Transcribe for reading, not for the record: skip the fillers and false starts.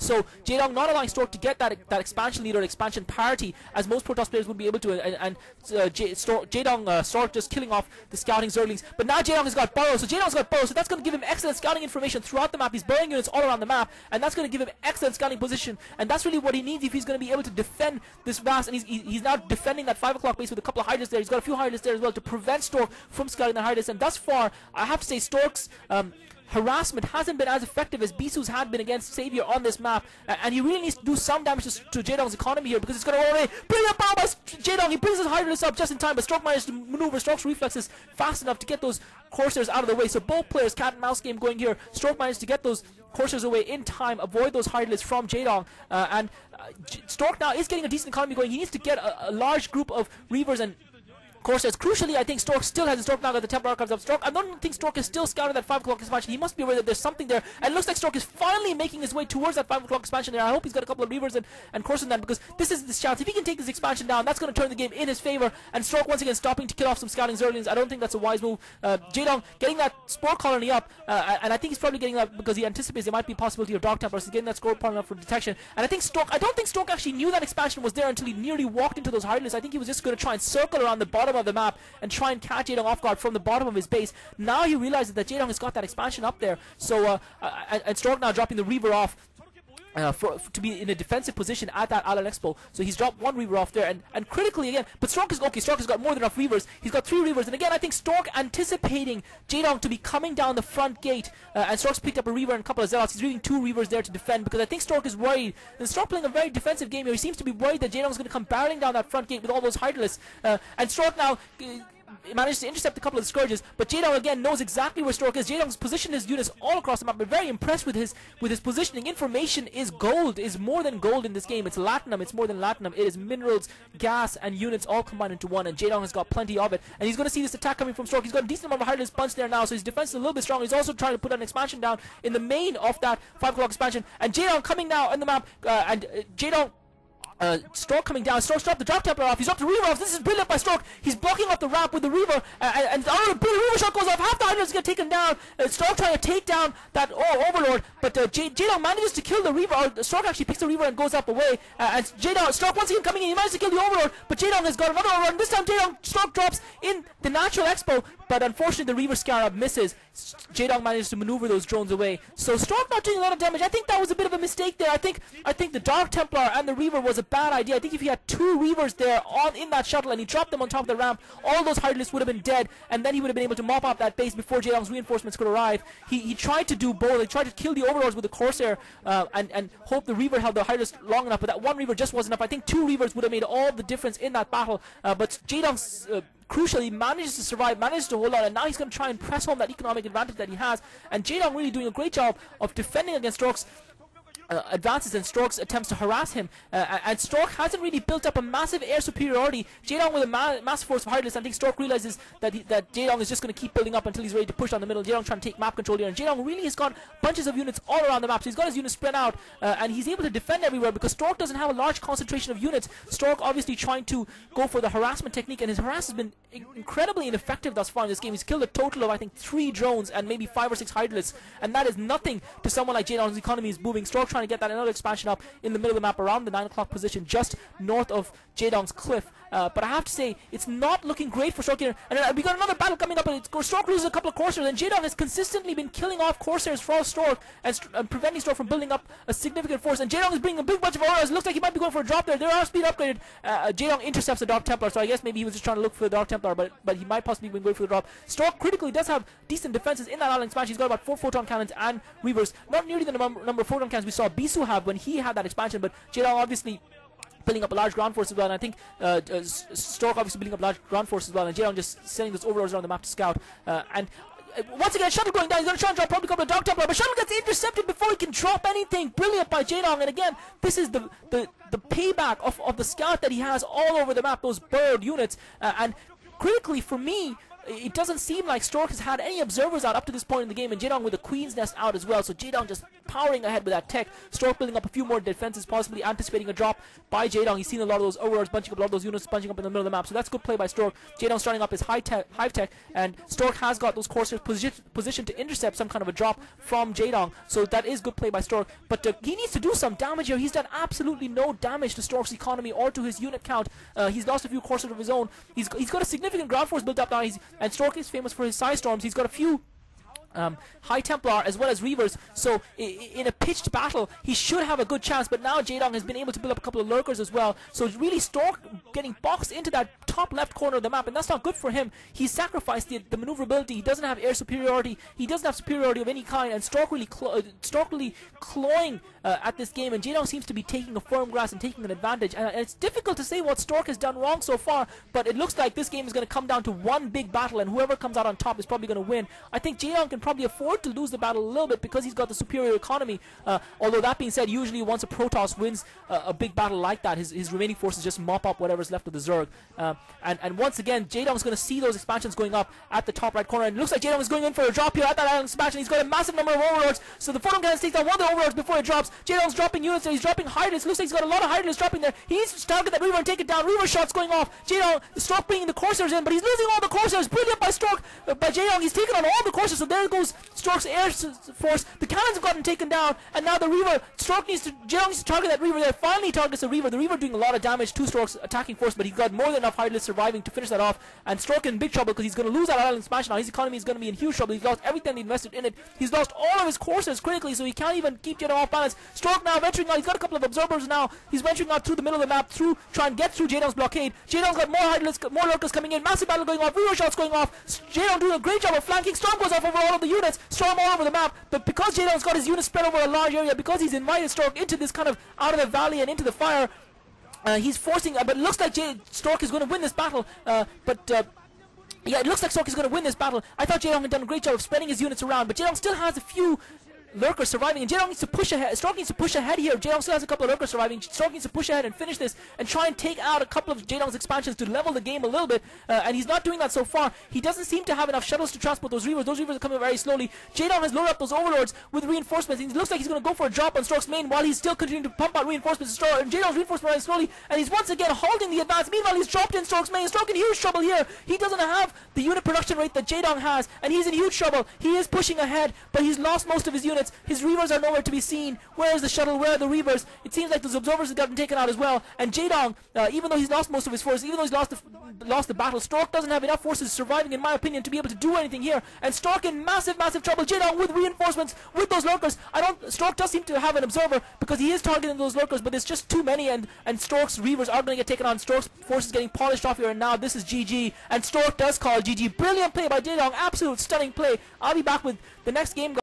So Jaedong not allowing Stork to get that expansion lead or expansion parity as most Protoss players would be able to, and Jaedong Stork just killing off the scouting Zerglings. But now Jaedong has got burrow, so Jaedong's got burrow, so that's going to give him excellent scouting information throughout the map. He's burrowing units all around the map, and that's going to give him excellent scouting position, and that's really what he needs if he's going to be able to defend this vast. And he's now defending that 5 o'clock base with a couple of Hydras there. He's got a few Hydras there as well to prevent Stork from scouting the Hydras, and thus far I have to say Stork's harassment hasn't been as effective as Bisu's had been against Savior on this map, and he really needs to do some damage to Jaedong's economy here, because it's going to already bring up power by Jaedong. He brings his Hydras up just in time, but Stork managed to maneuver Stork's reflexes fast enough to get those Corsairs out of the way. So both players, cat and mouse game going here. Stork managed to get those Corsairs away in time, avoid those Hydras from Jaedong, and Stork now is getting a decent economy going. He needs to get a large group of Reavers and Corsairs. Crucially, I think Stork still has. Stork now got the Templar Archives up. Stork, I don't think Stork is still scouting that 5 o'clock expansion. He must be aware that there's something there, and it looks like Stork is finally making his way towards that 5 o'clock expansion there. I hope he's got a couple of Reavers and Corsairs then, because this is the chance. If he can take this expansion down, that's going to turn the game in his favor, and Stork once again stopping to kill off some scouting Zerglings. I don't think that's a wise move. Jaedong getting that Spore Colony up, and I think he's probably getting that because he anticipates there might be a possibility of Dark Templars. He's getting that Spore Colony up for detection, and I don't think Stork actually knew that expansion was there until he nearly walked into those Hydras. I think he was just going to try and circle around the bottom of the map and try and catch Jaedong off guard from the bottom of his base. Now he realizes that Jaedong has got that expansion up there, so and Stork now dropping the Reaver off to be in a defensive position at that Island Expo. So he's dropped one Reaver off there, and critically again, but Stork is okay. Stork has got more than enough Reavers. He's got 3 Reavers, and again I think Stork anticipating Jaedong to be coming down the front gate, and Stork's picked up a Reaver and a couple of Zealots. He's leaving 2 Reavers there to defend, because I think Stork is worried, and Stork playing a very defensive game here. He seems to be worried that Jaedong's going to come barreling down that front gate with all those Hydralisks, and Stork now managed to intercept a couple of the Scourges, but Jaedong again knows exactly where Stork is. Jaedong's positioned his units all across the map. We're very impressed with his positioning. Information is gold, is more than gold in this game. It's latinum, it's more than latinum. It is minerals, gas, and units all combined into one, and Jaedong has got plenty of it, and he's going to see this attack coming from Stork. He's got a decent amount of Hydras punch there now, so his defense is a little bit stronger. He's also trying to put an expansion down in the main of that 5 o'clock expansion, and Jaedong coming now on the map, and Jaedong Stork coming down. Stork's dropped the Drop Templar off. He's dropped the Reaver off. This is brilliant by Stork. He's blocking off the ramp with the Reaver, and the Reaver shot goes off. Half the Hydras get taken down. Stork trying to take down that Overlord, but Jaedong manages to kill the Reaver. Or Stork actually picks the Reaver and goes up away. And Stork once again coming in. He manages to kill the Overlord, but Jaedong has got another Overlord. This time Stork drops in the natural expo, but unfortunately the Reaver Scarab misses. Jaedong manages to maneuver those drones away. So Stork not doing a lot of damage. I think that was a bit of a mistake there. I think the Dark Templar and the Reaver was a bad idea. I think if he had 2 Reavers there in that shuttle and he dropped them on top of the ramp, all those Hydralisks would have been dead, and then he would have been able to mop up that base before Jaedong's reinforcements could arrive. He tried to do both. He tried to kill the Overlords with the Corsair and hope the Reaver held the Hydralisk long enough, but that one Reaver just wasn't enough. I think 2 Reavers would have made all the difference in that battle, but Jaedong's crucially manages to survive, manages to hold on, and now he's going to try and press home that economic advantage that he has, and Jaedong really doing a great job of defending against Stork's advances and Stork's attempts to harass him, and Stork hasn't really built up a massive air superiority. Jaedong with a massive force of Hydralisks. I think Stork realizes that Jaedong is just going to keep building up until he's ready to push down the middle. Jaedong trying to take map control here, and Jaedong really has got bunches of units all around the map, so he's got his units spread out, and he's able to defend everywhere because Stork doesn't have a large concentration of units. Stork obviously trying to go for the harassment technique, and his harass has been incredibly ineffective thus far in this game. He's killed a total of I think 3 drones and maybe 5 or 6 Hydralisks, and that is nothing to someone like Jaedong's economy is moving. Stork trying to get that another expansion up in the middle of the map around the 9 o'clock position just north of Jaedong's cliff, but I have to say it's not looking great for Stork here, and we got another battle coming up, and Stork loses a couple of Corsairs, and Jaedong has consistently been killing off Corsairs for Stork and preventing Stork from building up a significant force, and Jaedong is bringing a big bunch of auras. It looks like he might be going for a drop there. They are speed upgraded. Jaedong intercepts the Dark Templar, so I guess maybe he was just trying to look for the Dark Templar, but he might possibly be going for the drop. Stork critically does have decent defenses in that island expansion. He's got about 4 photon cannons and Reavers, not nearly the number of photon cannons we saw Bisu have when he had that expansion, but Jaedong obviously building up a large ground force as well, and I think Stork obviously building up large ground force as well, and Jaedong just sending those overlords around the map to scout, and once again shuttle going down. He's going to try and drop probably a couple of Dark Templar, but shuttle gets intercepted before he can drop anything. Brilliant by Jaedong, and again this is the payback of the scout that he has all over the map, those bird units, and critically for me it doesn't seem like Stork has had any observers out up to this point in the game, and Jaedong with the Queen's Nest out as well. So Jaedong just powering ahead with that tech. Stork building up a few more defenses, possibly anticipating a drop by Jaedong. He's seen a lot of those overlords bunching up, a lot of those units bunching up in the middle of the map. So that's good play by Stork. Jaedong starting up his hive tech, and Stork has got those Corsairs positioned to intercept some kind of a drop from Jaedong. So that is good play by Stork. But he needs to do some damage here. He's done absolutely no damage to Stork's economy or to his unit count. He's lost a few Corsairs of his own. He's got a significant ground force built up now. And Stork is famous for his Psy Storms. He's got a few High Templar as well as Reavers, so in a pitched battle he should have a good chance. But now Jaedong has been able to build up a couple of lurkers as well, so it's really Stork getting boxed into that top left corner of the map, and that's not good for him. He's sacrificed the maneuverability. He doesn't have air superiority, he doesn't have superiority of any kind, and Stork really clawing at this game, and Jaedong seems to be taking a firm grasp and taking an advantage, and it's difficult to say what Stork has done wrong so far, but it looks like this game is going to come down to one big battle, and whoever comes out on top is probably going to win. I think Jaedong can probably afford to lose the battle a little bit because he's got the superior economy, although that being said, usually once a Protoss wins a big battle like that, his remaining forces just mop up whatever's left of the Zerg, and once again Jaedong's going to see those expansions going up at the top right corner, and it looks like Jaedong is going in for a drop here at that island expansion. He's got a massive number of overlords, so the photon cannon takes down one of the overlords before it drops. Jaedong's dropping units there, he's dropping Hydralisk. Looks like he's got a lot of Hydralisk dropping there. He needs to target that Reaver and take it down. Reaver shots going off. Jaedong, Stork bringing the Corsairs in, but he's losing all the Corsairs. Brilliant by Stork, by Jaedong. He's taken on all the Corsairs, so there goes Stork's air force. The cannons have gotten taken down, and now the Reaver, Jaedong needs to target that Reaver there. Finally targets the Reaver. The Reaver doing a lot of damage to Stork's attacking force, but he's got more than enough Hydralisk surviving to finish that off, and Stork in big trouble because he's going to lose that island expansion now. His economy is going to be in huge trouble. He's lost everything he invested in it. He's lost all of his Corsairs critically, so he can't even keep Jaedong off balance. Stork now venturing out. He's got a couple of observers now. He's venturing out through the middle of the map, try and get through Jaedong's blockade. Jaedong's got more Hydralisk, more lurkers coming in. Massive battle going off. Reaver shots going off. Jaedong doing a great job of flanking. Storm goes off over all of the units. Storm all over the map. But because Jaedong's got his units spread over a large area, because he's invited Stork into this kind of out of the valley and into the fire, he's forcing. But it looks like Stork is going to win this battle. Yeah, it looks like Stork is going to win this battle. I thought Jaedong had done a great job of spreading his units around, but Jaedong still has a few lurkers surviving, and Jaedong needs to push ahead. Stork needs to push ahead here. Jaedong still has a couple of lurkers surviving. Stork needs to push ahead and finish this and try and take out a couple of Jaedong's expansions to level the game a little bit, and he's not doing that so far. He doesn't seem to have enough shuttles to transport those Reavers. Those Reavers are coming very slowly. Jaedong has loaded up those overlords with reinforcements, and it looks like he's going to go for a drop on Stork's main while he's still continuing to pump out reinforcements. And Jaedong's reinforcements running slowly, and he's once again halting the advance. Meanwhile, he's dropped in Stork's main. Stork in huge trouble here. He doesn't have the unit production rate that Jaedong has, and he's in huge trouble. He is pushing ahead, but he's lost most of his units. His Reavers are nowhere to be seen. Where is the shuttle? Where are the Reavers? It seems like those observers have gotten taken out as well. And Jaedong, even though he's lost most of his forces, even though he's lost the battle, Stork doesn't have enough forces surviving, in my opinion, to be able to do anything here. And Stork in massive trouble. Jaedong with reinforcements, with those lurkers. Stork does seem to have an observer because he is targeting those lurkers, but there's just too many, and Stork's Reavers are going to get taken on. Stork's forces getting polished off here, and now this is GG. And Stork does call GG. Brilliant play by Jaedong. Absolute stunning play. I'll be back with the next game.